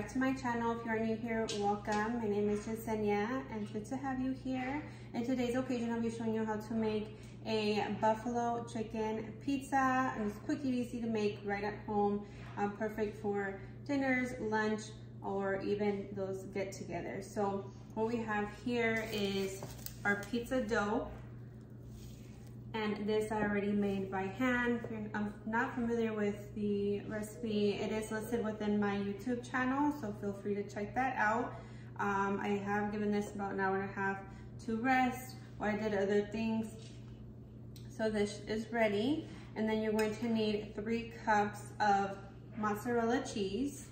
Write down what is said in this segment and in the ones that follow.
back to my channel. If you are new here, welcome. My name is Yesenia and it's good to have you here. In today's occasion, I'll be showing you how to make a buffalo chicken pizza. And it's quick and easy to make right at home. Perfect for dinners, lunch, or even those get-togethers. So what we have here is our pizza dough. And this I already made by hand. If you're not familiar with the recipe, it is listed within my YouTube channel, so feel free to check that out. I have given this about an hour and a half to rest while I did other things. So this is ready. And then you're going to need 3 cups of mozzarella cheese.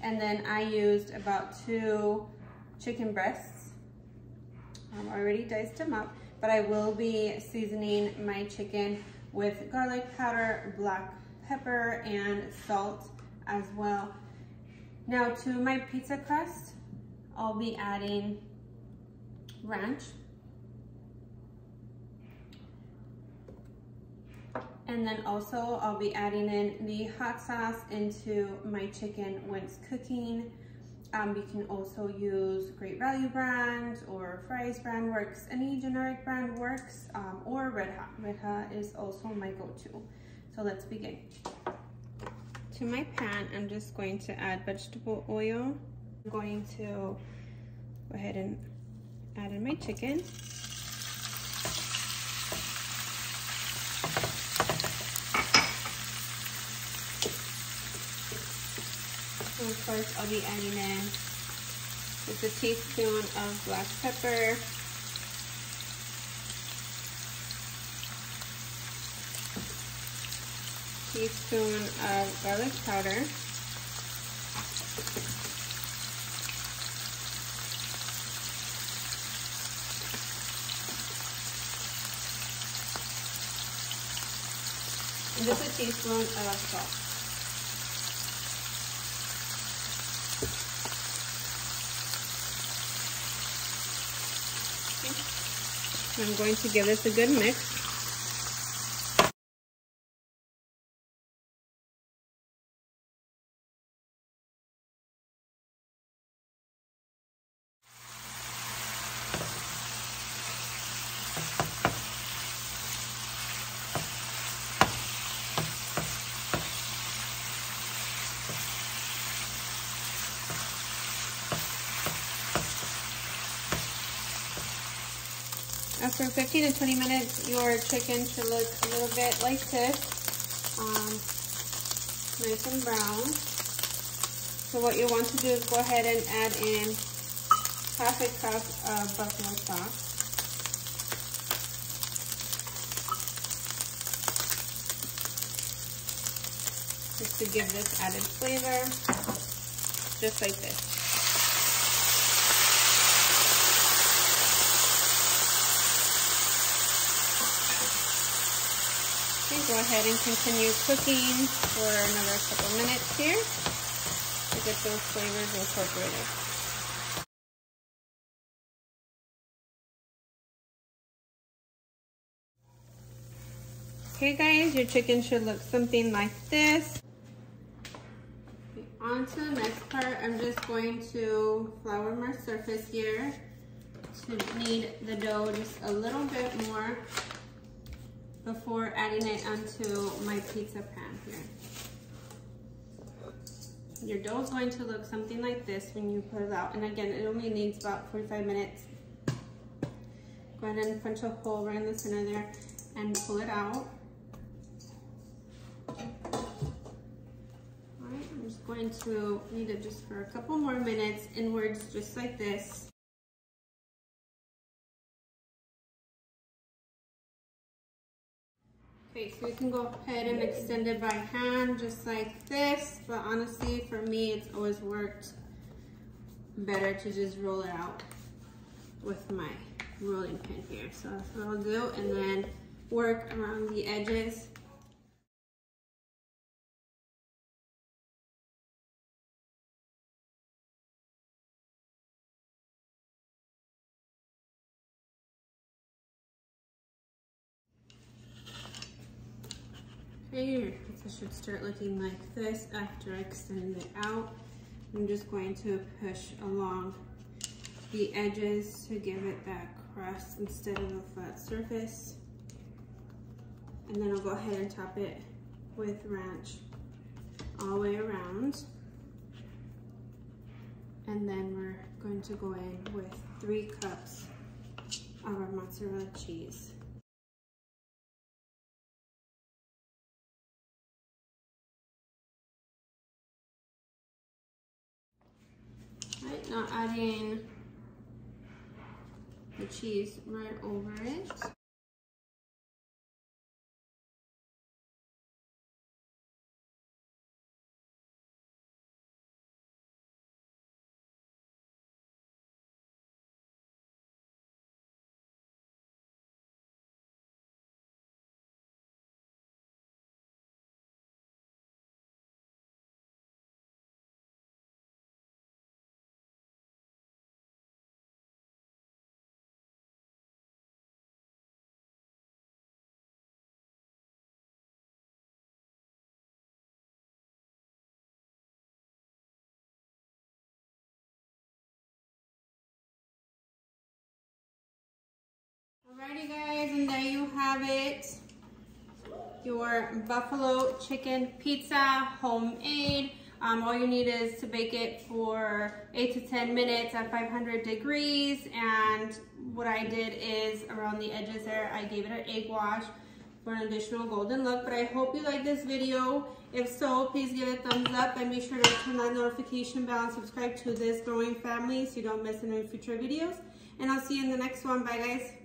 And then I used about 2 chicken breasts. I already diced them up. But I will be seasoning my chicken with garlic powder, black pepper, and salt as well. Now to my pizza crust, I'll be adding ranch. And then also I'll be adding in the hot sauce into my chicken when it's cooking. You can also use Great Value brand or Fry's brand works. Any generic brand works, or Red Hot. Red Hot is also my go-to. So let's begin. To my pan, I'm just going to add vegetable oil. I'm going to go ahead and add in my chicken. So first I'll be adding in just a teaspoon of black pepper, teaspoon of garlic powder, and just a teaspoon of salt. I'm going to give this a good mix. After 15 to 20 minutes, your chicken should look a little bit like this, nice and brown. So what you want to do is go ahead and add in half a cup of buffalo sauce. Just to give this added flavor, just like this. Go ahead and continue cooking for another couple minutes here to get those flavors incorporated. Okay guys, your chicken should look something like this. On to the next part, I'm just going to flour my surface here to knead the dough just a little bit more before adding it onto my pizza pan here. Your dough is going to look something like this when you put it out. And again, it only needs about 45 minutes. Go ahead and punch a hole right in the center there and pull it out. All right, I'm just going to knead it just for a couple more minutes inwards, just like this. Okay, so you can go ahead and extend it by hand just like this, but honestly for me it's always worked better to just roll it out with my rolling pin here. So that's what I'll do, and then work around the edges. Okay, your pizza should start looking like this after I extend it out. I'm just going to push along the edges to give it that crust instead of a flat surface. And then I'll go ahead and top it with ranch all the way around. And then we're going to go in with 3 cups of our mozzarella cheese. All right, now adding the cheese right over it. Alrighty guys, and there you have it. Your buffalo chicken pizza, homemade. All you need is to bake it for 8 to 10 minutes at 500 degrees. And what I did is around the edges there, I gave it an egg wash for an additional golden look. But I hope you like this video. If so, please give it a thumbs up and be sure to turn that notification bell and subscribe to this growing family so you don't miss any future videos. And I'll see you in the next one. Bye guys.